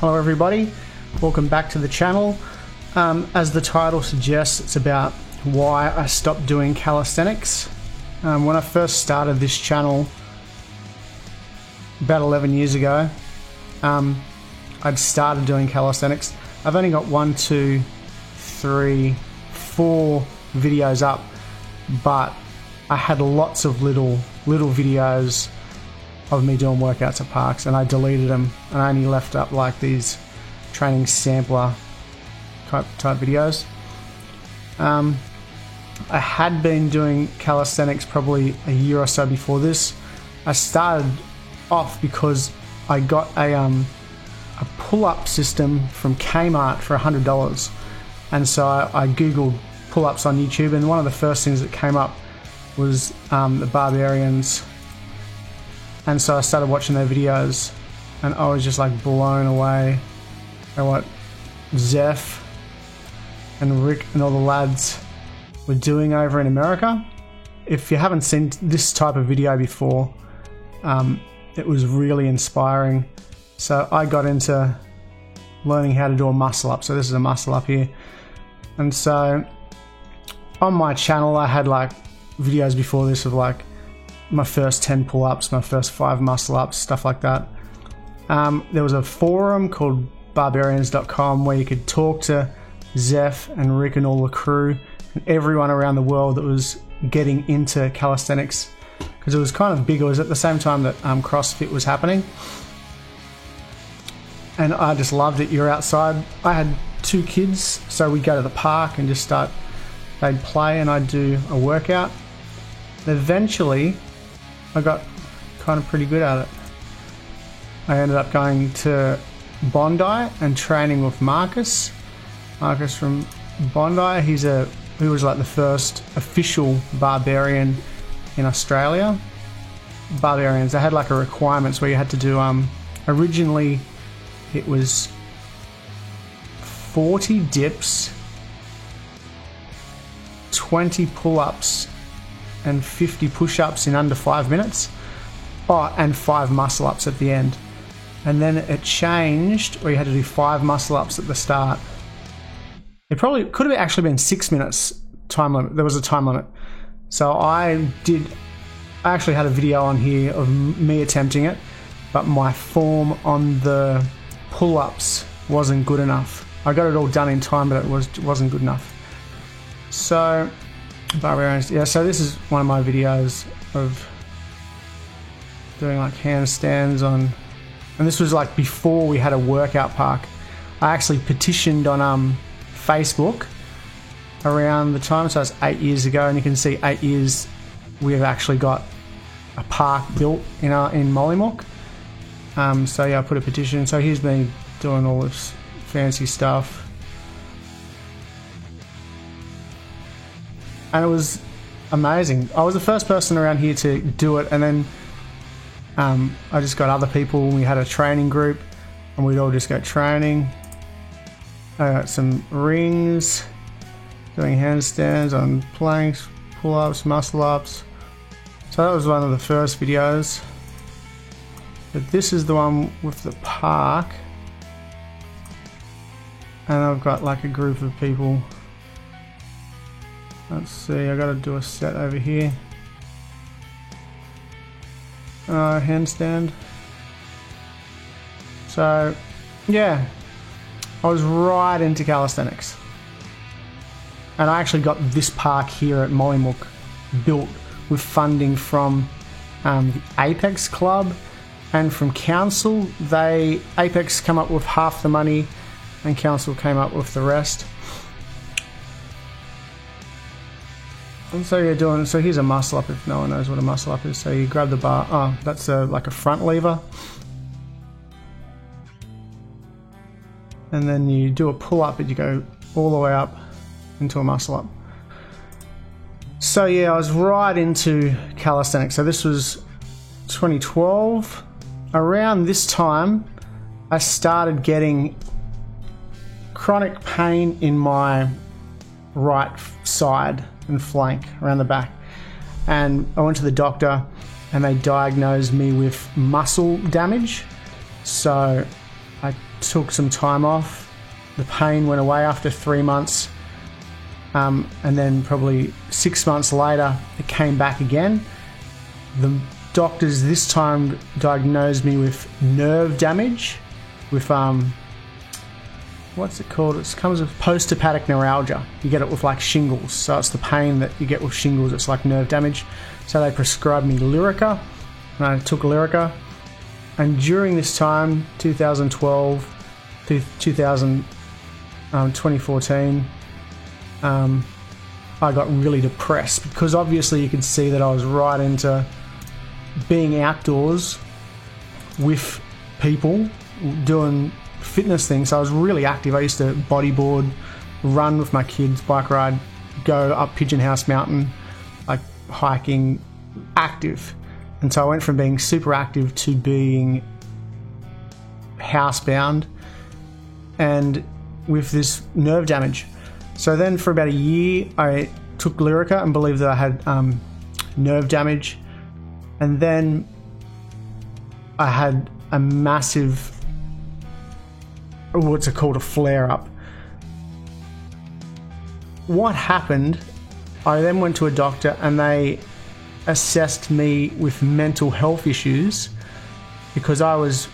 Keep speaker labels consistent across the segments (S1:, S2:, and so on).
S1: Hello everybody, welcome back to the channel. As the title suggests, it's about why I stopped doing calisthenics. When I first started this channel about 11 years ago, I'd started doing calisthenics. I've only got 4 videos up, but I had lots of little videos of me doing workouts at parks, and I deleted them and I only left up like these training sampler type videos. I had been doing calisthenics probably a year or so before this. I started off because I got a pull-up system from Kmart for $100, and so I googled pull-ups on YouTube, and one of the first things that came up was the Barbarians. And so I started watching their videos, and I was just like blown away at what Zeph and Rick and all the lads were doing over in America. If you haven't seen this type of video before, it was really inspiring. So I got into learning how to do a muscle up. So this is a muscle up here. And so on my channel, I had like videos before this of like my first 10 pull-ups, my first 5 muscle-ups, stuff like that. There was a forum called barbarians.com where you could talk to Zeph and Rick and all the crew and everyone around the world that was getting into calisthenics, because it was kind of big. It was at the same time that CrossFit was happening, and I just loved it. You're outside. I had 2 kids, so we'd go to the park and just they'd play and I'd do a workout. Eventually I got kind of pretty good at it. I ended up going to Bondi and training with Marcus from Bondi. He was like the first official barbarian in Australia. Barbarians, they had like a requirements where you had to do originally it was 40 dips, 20 pull-ups and 50 push-ups in under 5 minutes. And 5 muscle-ups at the end. And then it changed where you had to do 5 muscle-ups at the start. It probably could have actually been 6 minutes time limit. There was a time limit. So I actually had a video on here of me attempting it, but my form on the pull-ups wasn't good enough. I got it all done in time, but it wasn't good enough. So Barbarians, yeah, so this is one of my videos of doing like handstands on, and this was like before we had a workout park. I actually petitioned on Facebook around the time, so it's 8 years ago, and you can see 8 years we've actually got a park built in Mollymook. So yeah, I put a petition. So he's been doing all this fancy stuff. And it was amazing. I was the first person around here to do it, and then I just got other people. We had a training group, and we'd all just go training. I got some rings, doing handstands on planks, pull-ups, muscle-ups. So that was one of the first videos. But this is the one with the park. And I've got like a group of people. Let's see, I gotta do a set over here. Handstand. So, yeah, I was right into calisthenics. And I actually got this park here at Mollymook built with funding from the Apex Club and from Council. Apex come up with half the money and Council came up with the rest. And so you're doing, so here's a muscle up if no one knows what a muscle up is. So you grab the bar, that's like a front lever. And then you do a pull up and you go all the way up into a muscle up. So yeah, I was right into calisthenics. So this was 2012. Around this time, I started getting chronic pain in my right side and flank around the back, and I went to the doctor and they diagnosed me with muscle damage. So I took some time off. The pain went away after 3 months. And then probably 6 months later, it came back again. The doctors this time diagnosed me with nerve damage, with what's it called? It comes with post-herpetic neuralgia. You get it with like shingles, so it's the pain that you get with shingles. It's like nerve damage. So they prescribed me Lyrica, and I took Lyrica. And during this time, 2012 to 2014, I got really depressed because obviously you could see that I was right into being outdoors with people doing fitness things. So I was really active. I used to bodyboard, run with my kids, bike ride, go up Pigeon House Mountain, like hiking, active. And so I went from being super active to being housebound and with this nerve damage. So then for about a year, I took Lyrica and believed that I had nerve damage. And then I had a massive, what's it called, a flare-up. What happened, I then went to a doctor and they assessed me with mental health issues because I was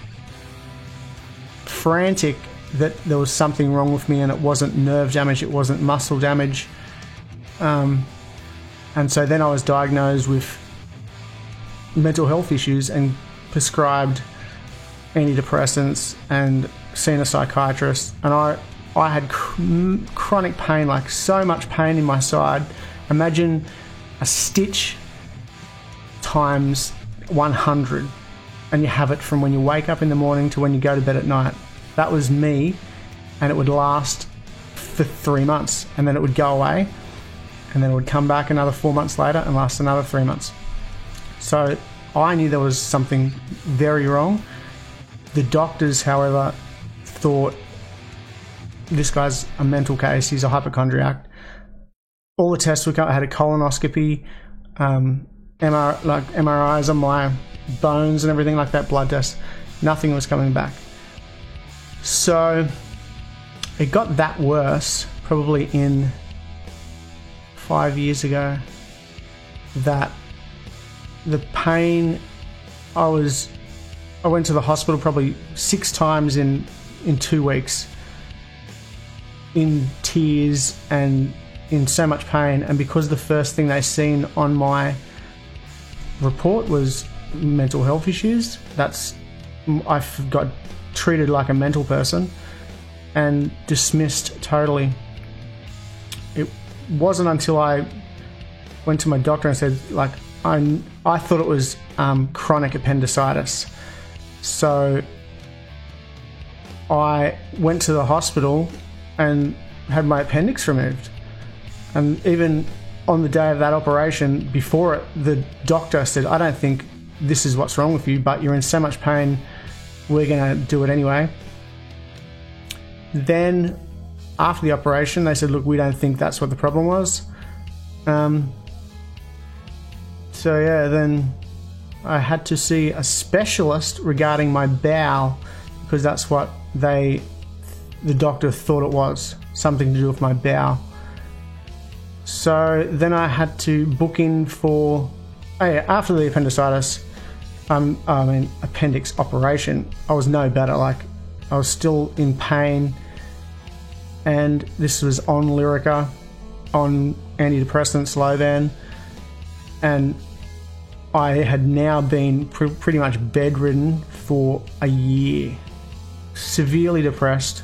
S1: frantic that there was something wrong with me, and it wasn't nerve damage, it wasn't muscle damage. And so then I was diagnosed with mental health issues and prescribed antidepressants and seen a psychiatrist. And I had chronic pain, like so much pain in my side. Imagine a stitch times 100, and you have it from when you wake up in the morning to when you go to bed at night. That was me, and it would last for 3 months, and then it would go away, and then it would come back another 4 months later and last another 3 months. So I knew there was something very wrong. The doctors, however, thought this guy's a mental case, he's a hypochondriac. All the tests I had a colonoscopy, MRIs on my bones and everything like that, blood tests. Nothing was coming back. So it got that worse probably in 5 years ago, that the pain, I went to the hospital probably 6 times in 2 weeks, in tears and in so much pain. And because the first thing they seen on my report was mental health issues, I got treated like a mental person and dismissed totally. It wasn't until I went to my doctor and said, like, I thought it was chronic appendicitis. So I went to the hospital and had my appendix removed. And even on the day of that operation, before it, the doctor said, I don't think this is what's wrong with you, but you're in so much pain, we're going to do it anyway. Then after the operation, they said, look, we don't think that's what the problem was. So yeah, then I had to see a specialist regarding my bowel, because that's what the doctor thought it was, something to do with my bowel. So then I had to book in for, after the appendicitis, appendix operation, I was no better. Like, I was still in pain, and this was on Lyrica, on antidepressants, Lovan, and I had now been pretty much bedridden for a year, severely depressed,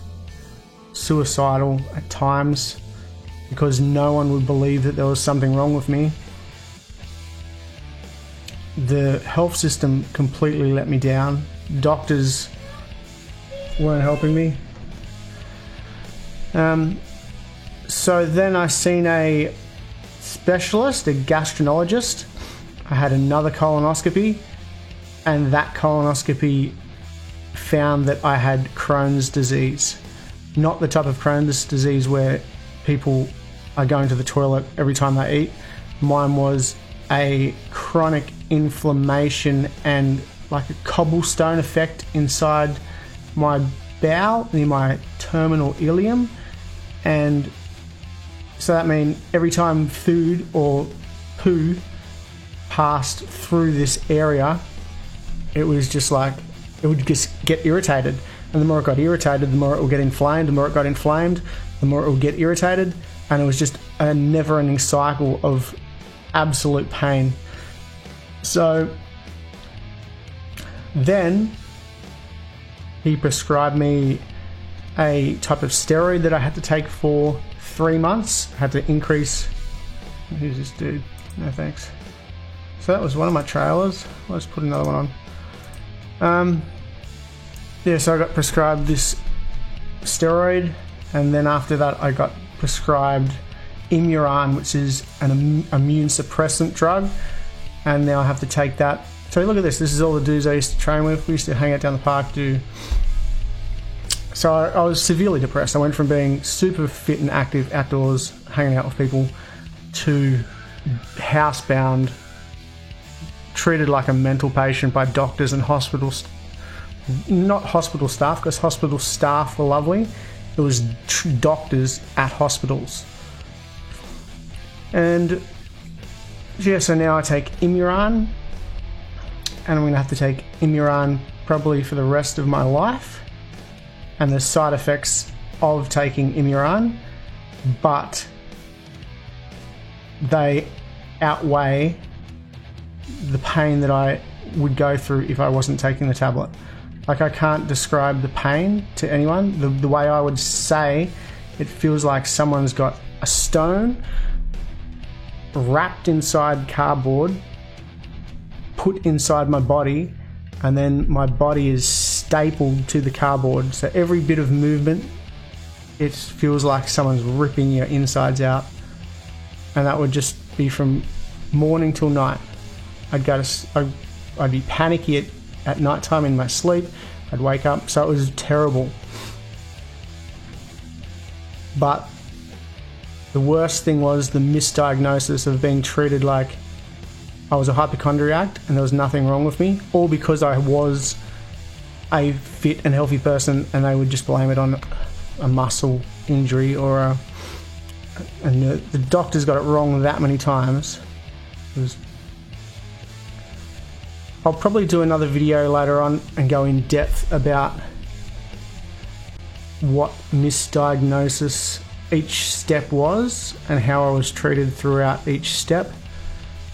S1: suicidal at times, because no one would believe that there was something wrong with me. The health system completely let me down. Doctors weren't helping me. So then I seen a specialist, a gastroenterologist. I had another colonoscopy, and that colonoscopy found that I had Crohn's disease. Not the type of Crohn's disease where people are going to the toilet every time they eat. Mine was a chronic inflammation and like a cobblestone effect inside my bowel, near my terminal ileum, and so that means every time food or poo passed through this area, it was just like, it would just get irritated. And the more it got irritated, the more it would get inflamed. The more it got inflamed, the more it would get irritated. And it was just a never-ending cycle of absolute pain. So then he prescribed me a type of steroid that I had to take for 3 months. I had to increase... Who's this dude? No thanks. So that was one of my trailers. Let's put another one on. Yeah, so I got prescribed this steroid, and then after that I got prescribed Imuran, which is an immune suppressant drug, and now I have to take that. So look at this. This is all the dudes I used to train with. We used to hang out down the park, So I was severely depressed. I went from being super fit and active outdoors, hanging out with people, to housebound, treated like a mental patient by doctors and hospitals. Not hospital staff, because hospital staff were lovely. It was doctors at hospitals. And yeah, so now I take Imuran, and I'm going to have to take Imuran probably for the rest of my life. And the side effects of taking Imuran, but they outweigh the pain that I would go through if I wasn't taking the tablet. Like, I can't describe the pain to anyone. The way I would say, it feels like someone's got a stone wrapped inside cardboard, put inside my body, and then my body is stapled to the cardboard. So every bit of movement, it feels like someone's ripping your insides out. And that would just be from morning till night. I'd be panicky at night time in my sleep. I'd wake up, so it was terrible. But the worst thing was the misdiagnosis of being treated like I was a hypochondriac and there was nothing wrong with me, all because I was a fit and healthy person, and they would just blame it on a muscle injury or and the doctors got it wrong that many times. I'll probably do another video later on and go in depth about what misdiagnosis each step was and how I was treated throughout each step.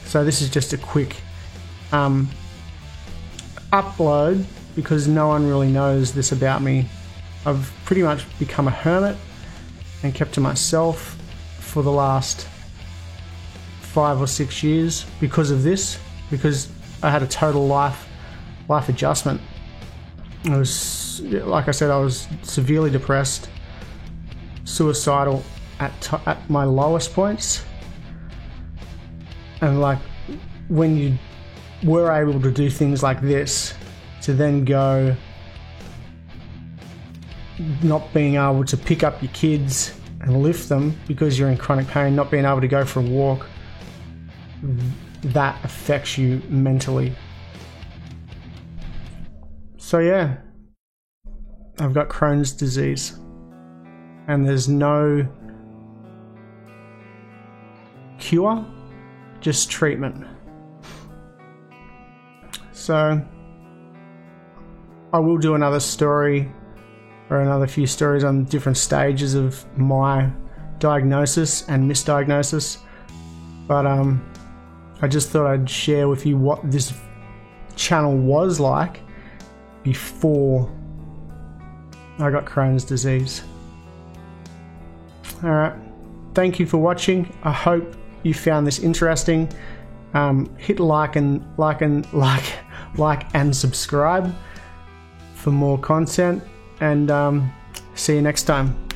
S1: So this is just a quick upload because no one really knows this about me. I've pretty much become a hermit and kept to myself for the last 5 or 6 years because of this, because I had a total life adjustment. I was, like I said, I was severely depressed, suicidal at my lowest points, and like when you were able to do things like this, to then go not being able to pick up your kids and lift them because you're in chronic pain, not being able to go for a walk, that affects you mentally. So yeah, I've got Crohn's disease, and there's no cure, just treatment. So I will do another story or another few stories on different stages of my diagnosis and misdiagnosis, but I just thought I'd share with you what this channel was like before I got Crohn's disease. Alright, thank you for watching. I hope you found this interesting. Hit like and subscribe for more content, and see you next time.